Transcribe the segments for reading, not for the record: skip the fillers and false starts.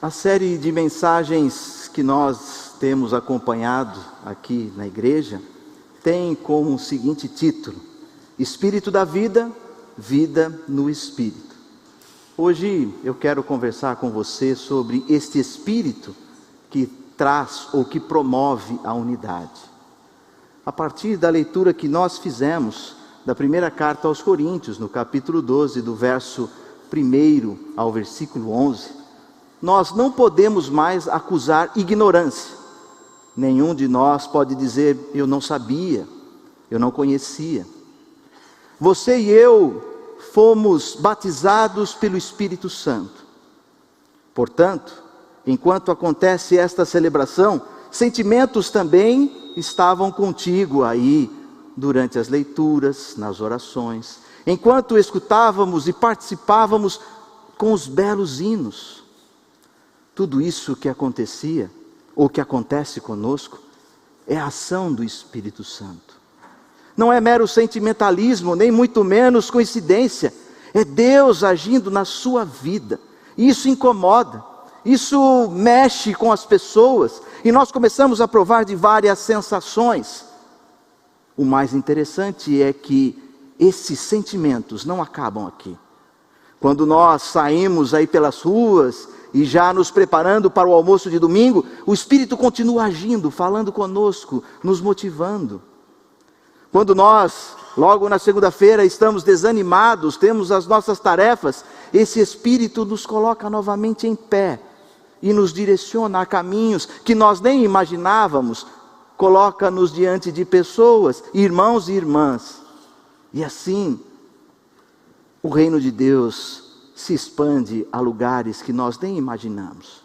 A série de mensagens que nós temos acompanhado aqui na igreja tem como seguinte título: Espírito da Vida, Vida no Espírito. Hoje eu quero conversar com você sobre este Espírito que traz ou que promove a unidade. A partir da leitura que nós fizemos da primeira carta aos Coríntios, no capítulo 12, do verso 1 ao versículo 11, nós não podemos mais acusar ignorância. Nenhum de nós pode dizer: eu não sabia, eu não conhecia. Você e eu fomos batizados pelo Espírito Santo. Portanto, enquanto acontece esta celebração, sentimentos também estavam contigo aí, durante as leituras, nas orações, enquanto escutávamos e participávamos com os belos hinos. Tudo isso que acontecia, ou que acontece conosco, é a ação do Espírito Santo. Não é mero sentimentalismo, nem muito menos coincidência. É Deus agindo na sua vida. Isso incomoda, isso mexe com as pessoas, e nós começamos a provar de várias sensações. O mais interessante é que esses sentimentos não acabam aqui. Quando nós saímos aí pelas ruas, e já nos preparando para o almoço de domingo, o Espírito continua agindo, falando conosco, nos motivando. Quando nós, logo na segunda-feira, estamos desanimados, temos as nossas tarefas, esse Espírito nos coloca novamente em pé, e nos direciona a caminhos que nós nem imaginávamos, coloca-nos diante de pessoas, irmãos e irmãs, e assim, o reino de Deus se expande a lugares que nós nem imaginamos.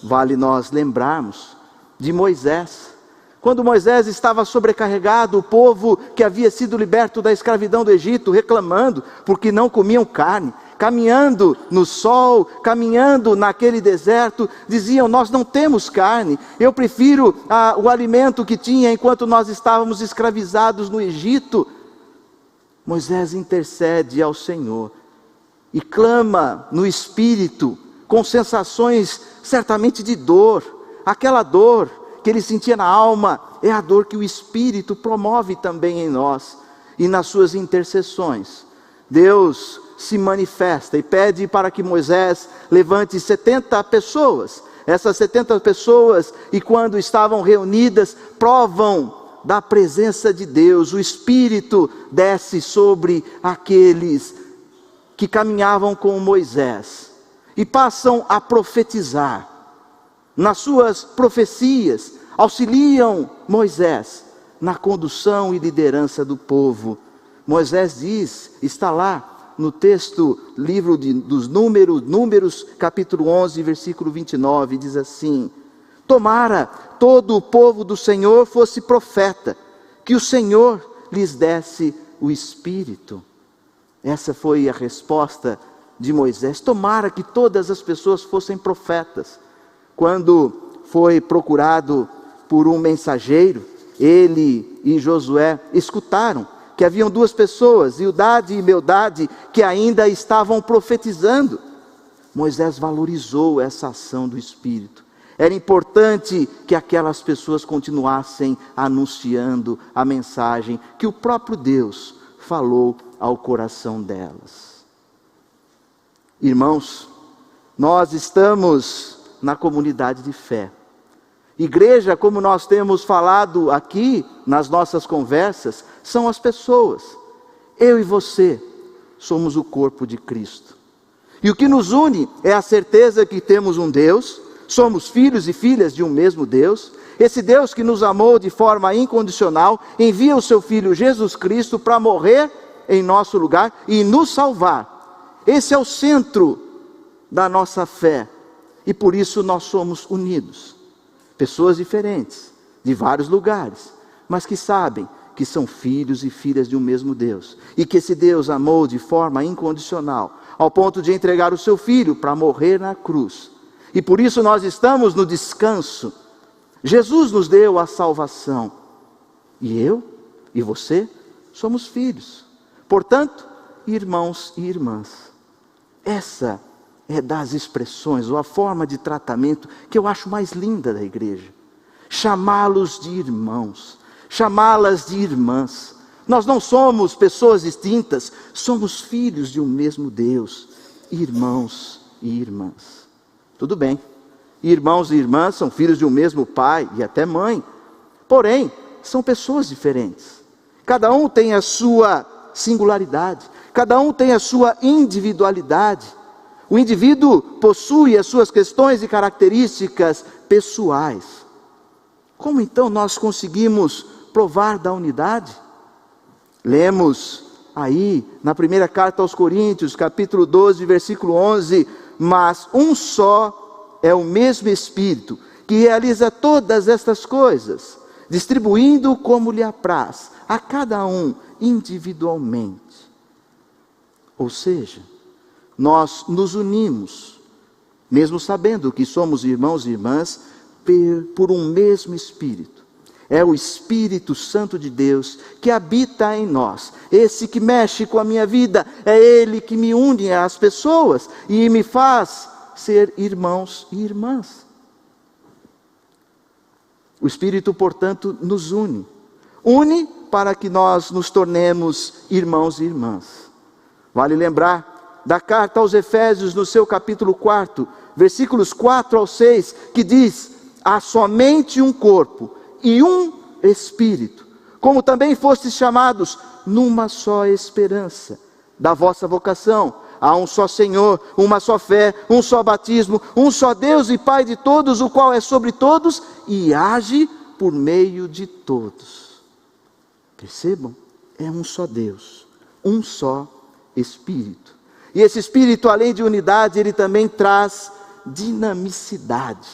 Vale nós lembrarmos de Moisés. Quando Moisés estava sobrecarregado, o povo que havia sido liberto da escravidão do Egito, reclamando, porque não comiam carne, caminhando no sol, caminhando naquele deserto, diziam: nós não temos carne, eu prefiro o alimento que tinha enquanto nós estávamos escravizados no Egito. Moisés intercede ao Senhor, e clama no Espírito, com sensações certamente de dor. Aquela dor que ele sentia na alma, é a dor que o Espírito promove também em nós. E nas suas intercessões, Deus se manifesta e pede para que Moisés levante 70 pessoas. Essas 70 pessoas, e quando estavam reunidas, provam da presença de Deus. O Espírito desce sobre aqueles que caminhavam com Moisés, e passam a profetizar. Nas suas profecias, auxiliam Moisés na condução e liderança do povo. Moisés diz, está lá no texto, livro dos Números, capítulo 11, versículo 29, diz assim: tomara todo o povo do Senhor fosse profeta, que o Senhor lhes desse o Espírito. Essa foi a resposta de Moisés: tomara que todas as pessoas fossem profetas. Quando foi procurado por um mensageiro, ele e Josué escutaram que haviam duas pessoas, Eldade e Meldade, que ainda estavam profetizando. Moisés valorizou essa ação do Espírito. Era importante que aquelas pessoas continuassem anunciando a mensagem que o próprio Deus falou ao coração delas. Irmãos, nós estamos na comunidade de fé. Igreja, como nós temos falado aqui nas nossas conversas, são as pessoas. Eu e você somos o corpo de Cristo. E o que nos une é a certeza que temos um Deus, somos filhos e filhas de um mesmo Deus. Esse Deus que nos amou de forma incondicional, envia o seu Filho Jesus Cristo para morrer em nosso lugar e nos salvar. Esse é o centro da nossa fé, e por isso nós somos unidos. Pessoas diferentes, de vários lugares, mas que sabem que são filhos e filhas de um mesmo Deus, e que esse Deus amou de forma incondicional, ao ponto de entregar o seu Filho para morrer na cruz. E por isso nós estamos no descanso. Jesus nos deu a salvação. E eu e você somos filhos. Portanto, irmãos e irmãs. Essa é das expressões, ou a forma de tratamento que eu acho mais linda da igreja. Chamá-los de irmãos, chamá-las de irmãs. Nós não somos pessoas distintas, somos filhos de um mesmo Deus, irmãos e irmãs. Tudo bem, irmãos e irmãs são filhos de um mesmo pai e até mãe, porém, são pessoas diferentes. Cada um tem a sua singularidade, cada um tem a sua individualidade. O indivíduo possui as suas questões e características pessoais. Como então nós conseguimos provar da unidade? Lemos aí na primeira carta aos Coríntios, capítulo 12, versículo 11, mas um só é o mesmo Espírito, que realiza todas estas coisas, distribuindo como lhe apraz, a cada um individualmente. Ou seja, nós nos unimos, mesmo sabendo que somos irmãos e irmãs, por um mesmo Espírito. É o Espírito Santo de Deus que habita em nós. Esse que mexe com a minha vida, é Ele que me une às pessoas e me faz ser irmãos e irmãs. O Espírito, portanto, nos une. Une para que nós nos tornemos irmãos e irmãs. Vale lembrar da carta aos Efésios, no seu capítulo 4, versículos 4 ao 6, que diz: há somente um corpo e um Espírito, como também fostes chamados numa só esperança da vossa vocação. Há um só Senhor, uma só fé, um só batismo, um só Deus e Pai de todos, o qual é sobre todos e age por meio de todos. Percebam? É um só Deus, um só Espírito. E esse Espírito, além de unidade, ele também traz dinamicidade.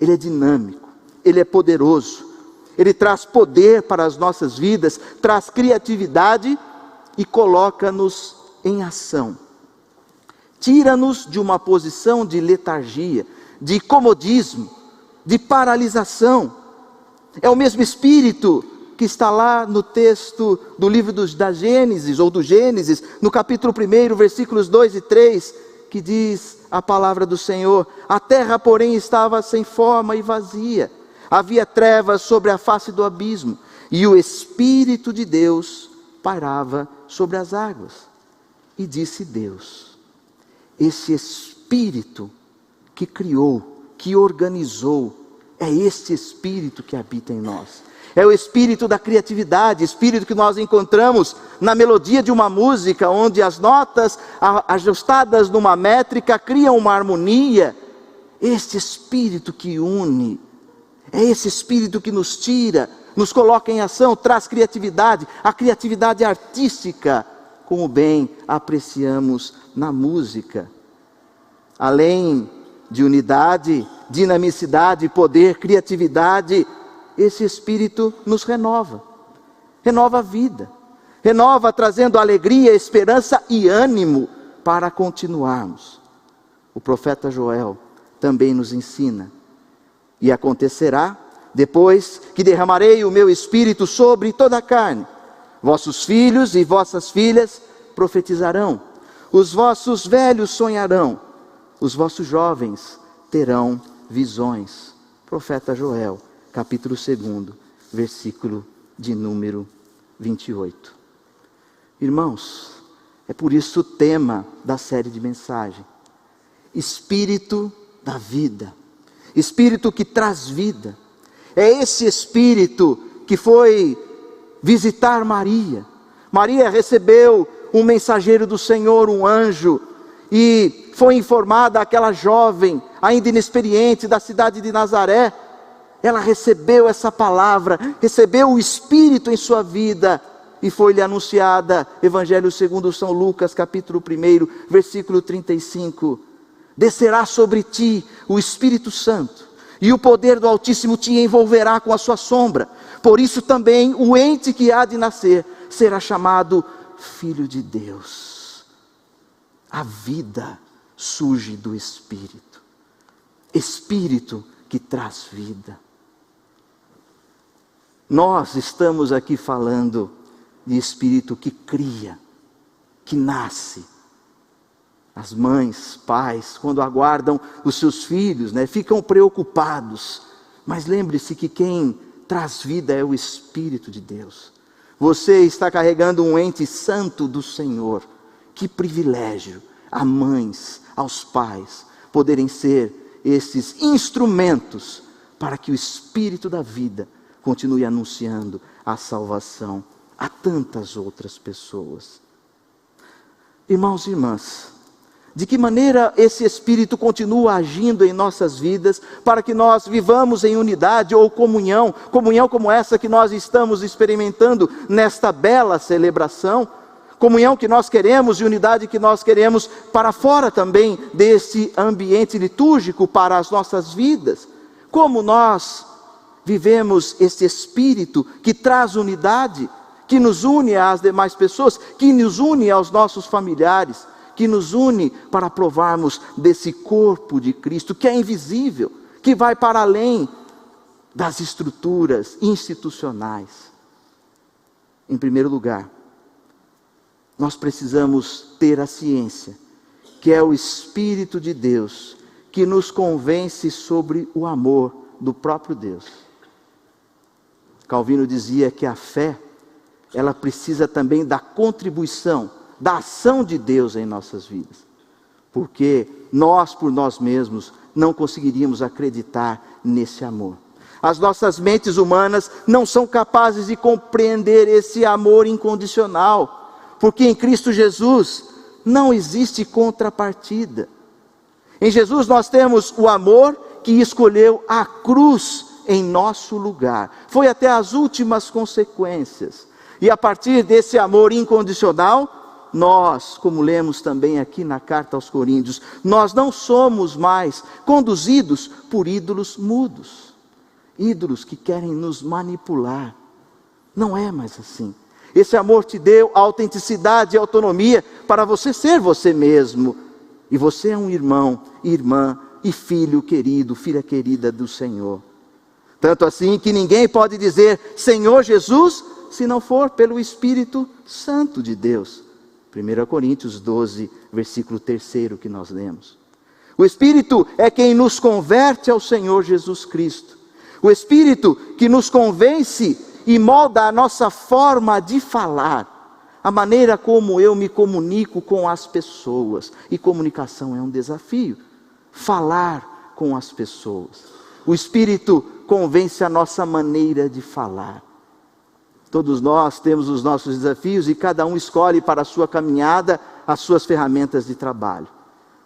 Ele é dinâmico, ele é poderoso, ele traz poder para as nossas vidas, traz criatividade e coloca-nos em ação. Tira-nos de uma posição de letargia, de comodismo, de paralisação. É o mesmo Espírito que está lá no texto do livro da Gênesis, ou do Gênesis, no capítulo 1, versículos 2 e 3, que diz a palavra do Senhor: a terra, porém, estava sem forma e vazia, havia trevas sobre a face do abismo, e o Espírito de Deus pairava sobre as águas. E disse Deus: esse Espírito que criou, que organizou, é este Espírito que habita em nós. É o espírito da criatividade, espírito que nós encontramos na melodia de uma música, onde as notas ajustadas numa métrica criam uma harmonia. Este espírito que une, é esse espírito que nos tira, nos coloca em ação, traz criatividade, a criatividade artística, como bem apreciamos na música. Além de unidade, dinamicidade, poder, criatividade, esse Espírito nos renova, renova a vida, renova trazendo alegria, esperança e ânimo para continuarmos. O profeta Joel também nos ensina: e acontecerá, depois que derramarei o meu Espírito sobre toda a carne, vossos filhos e vossas filhas profetizarão, os vossos velhos sonharão, os vossos jovens terão visões. Profeta Joel, capítulo 2, versículo de número 28. Irmãos, é por isso o tema da série de mensagem: Espírito da vida, Espírito que traz vida. É esse Espírito que foi visitar Maria. Maria recebeu um mensageiro do Senhor, um anjo, e foi informada aquela jovem, ainda inexperiente, da cidade de Nazaré. Ela recebeu essa palavra, recebeu o Espírito em sua vida, e foi-lhe anunciada, Evangelho segundo São Lucas, capítulo 1, versículo 35. Descerá sobre ti o Espírito Santo, e o poder do Altíssimo te envolverá com a sua sombra. Por isso também o ente que há de nascer será chamado Filho de Deus. A vida surge do Espírito. Espírito que traz vida. Nós estamos aqui falando de Espírito que cria, que nasce. As mães, pais, quando aguardam os seus filhos, ficam preocupados. Mas lembre-se que quem traz vida é o Espírito de Deus. Você está carregando um ente santo do Senhor. Que privilégio a mães, aos pais, poderem ser esses instrumentos para que o Espírito da vida continue anunciando a salvação a tantas outras pessoas. Irmãos e irmãs, de que maneira esse Espírito continua agindo em nossas vidas para que nós vivamos em unidade ou comunhão como essa que nós estamos experimentando nesta bela celebração, comunhão que nós queremos e unidade que nós queremos para fora também desse ambiente litúrgico para as nossas vidas. Como nós vivemos esse Espírito que traz unidade, que nos une às demais pessoas, que nos une aos nossos familiares, que nos une para provarmos desse corpo de Cristo, que é invisível, que vai para além das estruturas institucionais. Em primeiro lugar, nós precisamos ter a ciência, que é o Espírito de Deus, que nos convence sobre o amor do próprio Deus. Calvino dizia que a fé, ela precisa também da contribuição, da ação de Deus em nossas vidas. Porque nós, por nós mesmos, não conseguiríamos acreditar nesse amor. As nossas mentes humanas não são capazes de compreender esse amor incondicional. Porque em Cristo Jesus não existe contrapartida. Em Jesus nós temos o amor que escolheu a cruz em nosso lugar. Foi até as últimas consequências. E a partir desse amor incondicional, nós, como lemos também aqui na carta aos Coríntios, nós não somos mais conduzidos por ídolos mudos. Ídolos que querem nos manipular. Não é mais assim. Esse amor te deu autenticidade e autonomia para você ser você mesmo. E você é um irmão, irmã e filho querido, filha querida do Senhor. Tanto assim que ninguém pode dizer Senhor Jesus, se não for pelo Espírito Santo de Deus. 1 Coríntios 12, versículo 3 que nós lemos. O Espírito é quem nos converte ao Senhor Jesus Cristo. O Espírito que nos convence e molda a nossa forma de falar. A maneira como eu me comunico com as pessoas. E comunicação é um desafio. Falar com as pessoas. O Espírito convence a nossa maneira de falar. Todos nós temos os nossos desafios e cada um escolhe para a sua caminhada as suas ferramentas de trabalho.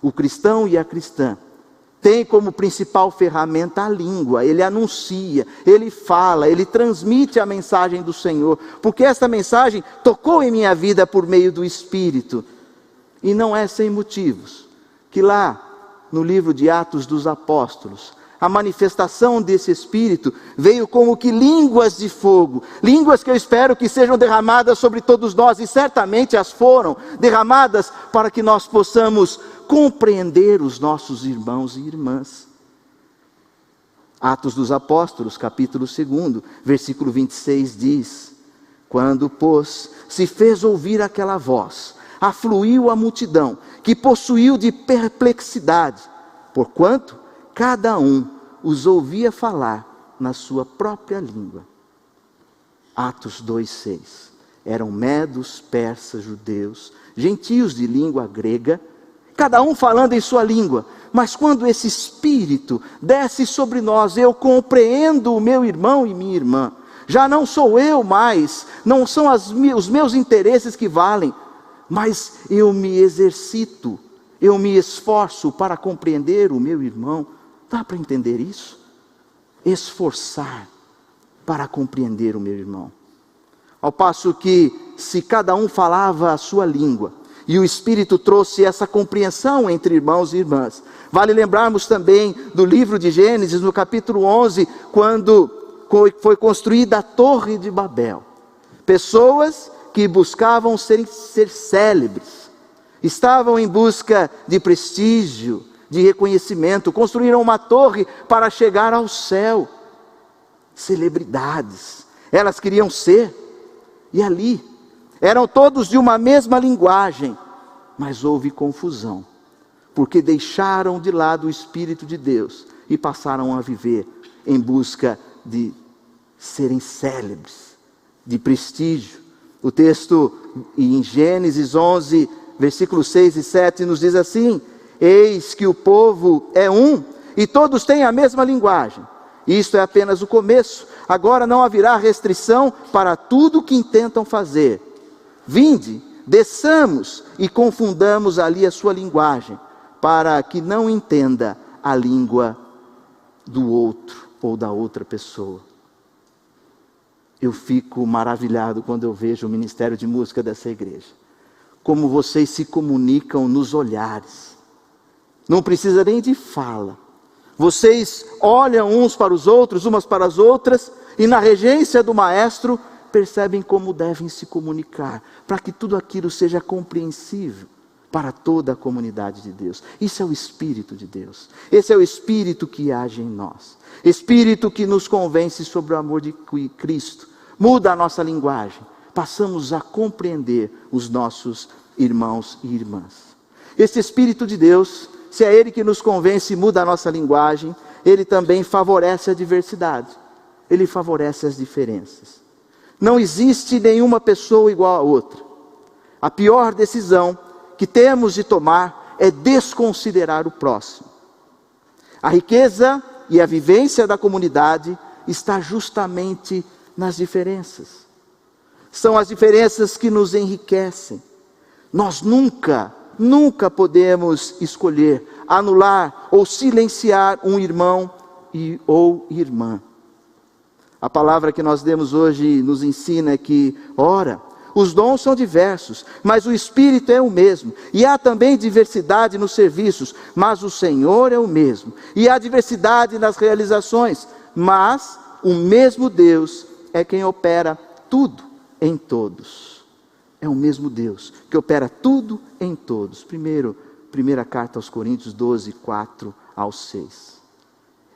O cristão e a cristã têm como principal ferramenta a língua. Ele anuncia, ele fala, ele transmite a mensagem do Senhor. Porque esta mensagem tocou em minha vida por meio do Espírito. E não é sem motivos que lá no livro de Atos dos Apóstolos, a manifestação desse Espírito veio como que línguas de fogo. Línguas que eu espero que sejam derramadas sobre todos nós. E certamente as foram derramadas para que nós possamos compreender os nossos irmãos e irmãs. Atos dos Apóstolos, capítulo 2, versículo 26 diz: quando, pois, se fez ouvir aquela voz, afluiu a multidão, que possuiu de perplexidade, porquanto cada um os ouvia falar na sua própria língua. Atos 2,6. Eram medos, persas, judeus, gentios de língua grega, cada um falando em sua língua. Mas quando esse Espírito desce sobre nós, eu compreendo o meu irmão e minha irmã. Já não sou eu mais, não são os meus interesses que valem, mas eu me exercito, eu me esforço para compreender o meu irmão. Dá para entender isso? Esforçar para compreender o meu irmão. Ao passo que, se cada um falava a sua língua, e o Espírito trouxe essa compreensão entre irmãos e irmãs. Vale lembrarmos também do livro de Gênesis, no capítulo 11, quando foi construída a Torre de Babel. Pessoas que buscavam ser célebres, estavam em busca de prestígio, de reconhecimento, construíram uma torre para chegar ao céu. Celebridades, elas queriam ser, e ali, eram todos de uma mesma linguagem, mas houve confusão, porque deixaram de lado o Espírito de Deus, e passaram a viver em busca de serem célebres, de prestígio. O texto em Gênesis 11, versículos 6 e 7 nos diz assim: eis que o povo é um, e todos têm a mesma linguagem. Isto é apenas o começo, agora não haverá restrição para tudo o que intentam fazer. Vinde, desçamos e confundamos ali a sua linguagem, para que não entenda a língua do outro ou da outra pessoa. Eu fico maravilhado quando eu vejo o ministério de música dessa igreja. Como vocês se comunicam nos olhares. Não precisa nem de fala. Vocês olham uns para os outros, umas para as outras, e na regência do maestro, percebem como devem se comunicar, para que tudo aquilo seja compreensível para toda a comunidade de Deus. Isso é o Espírito de Deus. Esse é o Espírito que age em nós. Espírito que nos convence sobre o amor de Cristo. Muda a nossa linguagem. Passamos a compreender os nossos irmãos e irmãs. Esse Espírito de Deus, se é Ele que nos convence e muda a nossa linguagem, Ele também favorece a diversidade. Ele favorece as diferenças. Não existe nenhuma pessoa igual a outra. A pior decisão que temos de tomar é desconsiderar o próximo. A riqueza e a vivência da comunidade está justamente nas diferenças. São as diferenças que nos enriquecem. Nós nunca podemos escolher anular ou silenciar um irmão ou irmã. A palavra que nós demos hoje nos ensina que, ora, os dons são diversos, mas o Espírito é o mesmo. E há também diversidade nos serviços, mas o Senhor é o mesmo. E há diversidade nas realizações, mas o mesmo Deus é quem opera tudo em todos. É o mesmo Deus que opera tudo em todos. Primeira carta aos Coríntios 12, 4 ao 6.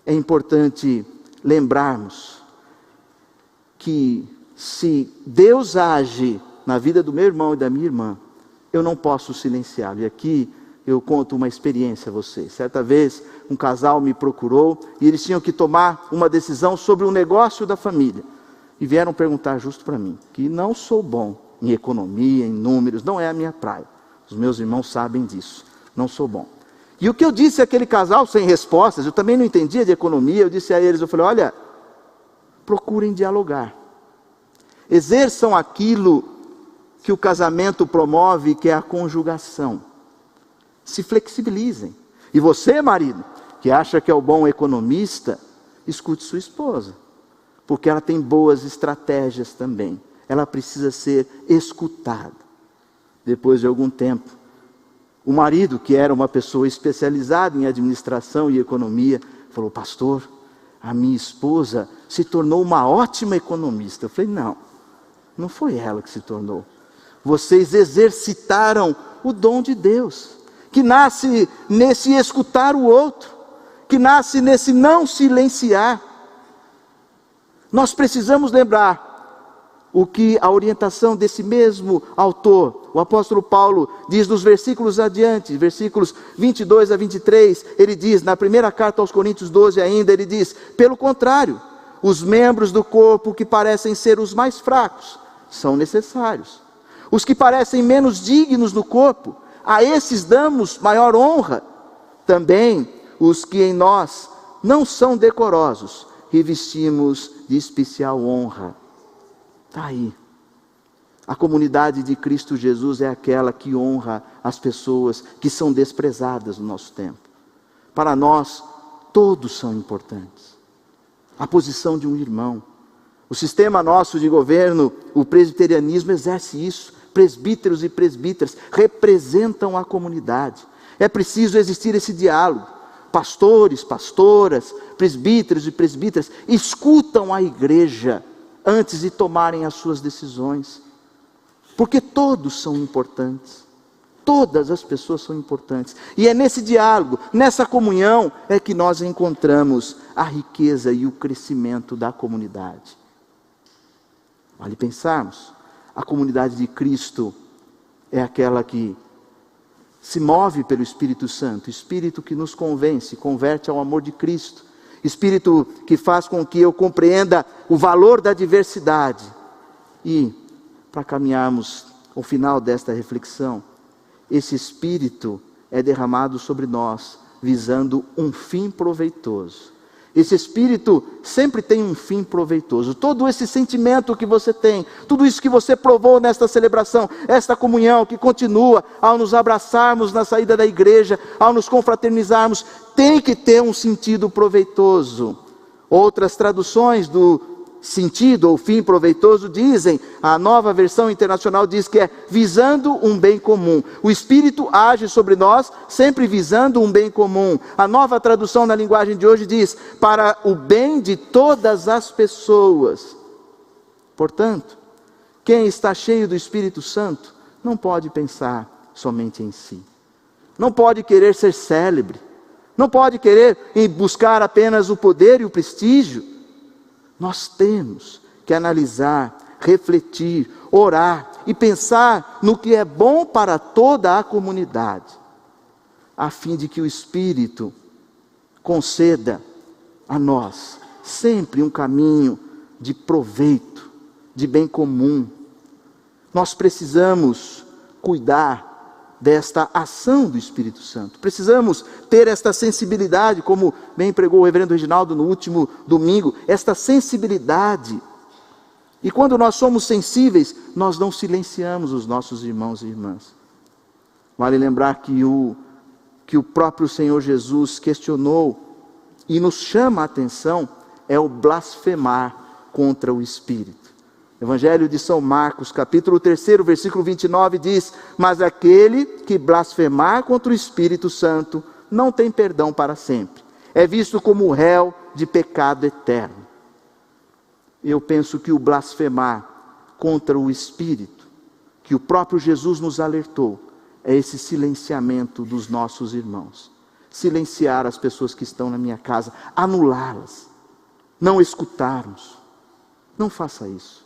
É importante lembrarmos que se Deus age na vida do meu irmão e da minha irmã, eu não posso silenciá-lo. E aqui eu conto uma experiência a vocês. Certa vez um casal me procurou e eles tinham que tomar uma decisão sobre um negócio da família. E vieram perguntar justo para mim, que não sou bom em economia, em números, não é a minha praia. Os meus irmãos sabem disso, não sou bom. E o que eu disse àquele casal sem respostas, eu também não entendia de economia, eu disse a eles, eu falei, olha, procurem dialogar. Exerçam aquilo que o casamento promove, que é a conjugação. Se flexibilizem. E você, marido, que acha que é o bom economista, escute sua esposa, porque ela tem boas estratégias também. Ela precisa ser escutada. Depois de algum tempo, o marido, que era uma pessoa especializada em administração e economia, falou, pastor, a minha esposa se tornou uma ótima economista. Eu falei, não foi ela que se tornou. Vocês exercitaram o dom de Deus, que nasce nesse escutar o outro, que nasce nesse não silenciar. Nós precisamos lembrar o que a orientação desse mesmo autor, o apóstolo Paulo, diz nos versículos adiante, versículos 22 a 23, ele diz, na primeira carta aos Coríntios 12 ainda, ele diz, pelo contrário, os membros do corpo que parecem ser os mais fracos, são necessários. Os que parecem menos dignos no corpo, a esses damos maior honra. Também os que em nós não são decorosos, revestimos de especial honra. Está aí. A comunidade de Cristo Jesus é aquela que honra as pessoas que são desprezadas no nosso tempo. Para nós, todos são importantes. A posição de um irmão. O sistema nosso de governo, o presbiterianismo, exerce isso. Presbíteros e presbíteras representam a comunidade. É preciso existir esse diálogo. Pastores, pastoras, presbíteros e presbíteras escutam a igreja antes de tomarem as suas decisões. Porque todos são importantes. Todas as pessoas são importantes. E é nesse diálogo, nessa comunhão, é que nós encontramos a riqueza e o crescimento da comunidade. Vale pensarmos, a comunidade de Cristo é aquela que se move pelo Espírito Santo, Espírito que nos convence, converte ao amor de Cristo, Espírito que faz com que eu compreenda o valor da diversidade. E, para caminharmos ao final desta reflexão, esse Espírito é derramado sobre nós, visando um fim proveitoso. Esse Espírito sempre tem um fim proveitoso. Todo esse sentimento que você tem, tudo isso que você provou nesta celebração, esta comunhão que continua ao nos abraçarmos na saída da igreja, ao nos confraternizarmos, tem que ter um sentido proveitoso. Outras traduções do sentido ou fim proveitoso dizem, a Nova Versão Internacional diz que é visando um bem comum. O Espírito age sobre nós sempre visando um bem comum. A Nova Tradução na linguagem de hoje diz, para o bem de todas as pessoas. Portanto, quem está cheio do Espírito Santo não pode pensar somente em si. Não pode querer ser célebre. Não pode querer buscar apenas o poder e o prestígio. Nós temos que analisar, refletir, orar e pensar no que é bom para toda a comunidade, a fim de que o Espírito conceda a nós sempre um caminho de proveito, de bem comum. Nós precisamos cuidar desta ação do Espírito Santo. Precisamos ter esta sensibilidade, como bem pregou o reverendo Reginaldo no último domingo, esta sensibilidade. E quando nós somos sensíveis, nós não silenciamos os nossos irmãos e irmãs. Vale lembrar que o próprio Senhor Jesus questionou e nos chama a atenção, é o blasfemar contra o Espírito. Evangelho de São Marcos, capítulo 3, versículo 29 diz, mas aquele que blasfemar contra o Espírito Santo não tem perdão para sempre. É visto como réu de pecado eterno. Eu penso que o blasfemar contra o Espírito, que o próprio Jesus nos alertou, é esse silenciamento dos nossos irmãos. Silenciar as pessoas que estão na minha casa, anulá-las, não escutarmos. Não faça isso.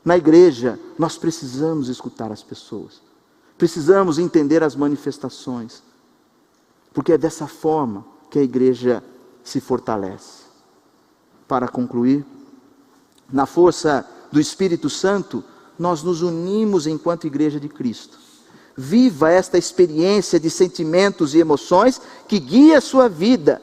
Na igreja, nós precisamos escutar as pessoas. Precisamos entender as manifestações. Porque é dessa forma que a igreja se fortalece. Para concluir, na força do Espírito Santo, nós nos unimos enquanto igreja de Cristo. Viva esta experiência de sentimentos e emoções que guia a sua vida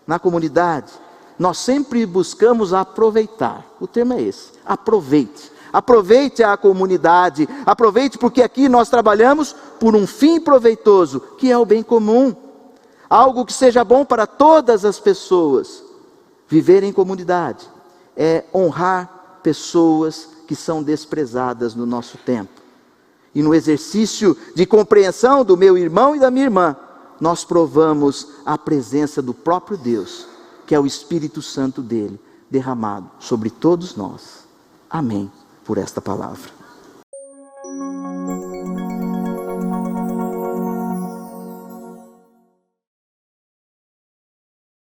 na comunidade. Nós sempre buscamos aproveitar. O termo é esse, aproveite. Aproveite a comunidade, aproveite porque aqui nós trabalhamos por um fim proveitoso, que é o bem comum. Algo que seja bom para todas as pessoas. Viver em comunidade é honrar pessoas que são desprezadas no nosso tempo. E no exercício de compreensão do meu irmão e da minha irmã, nós provamos a presença do próprio Deus, que é o Espírito Santo dele, derramado sobre todos nós. Amém por esta palavra.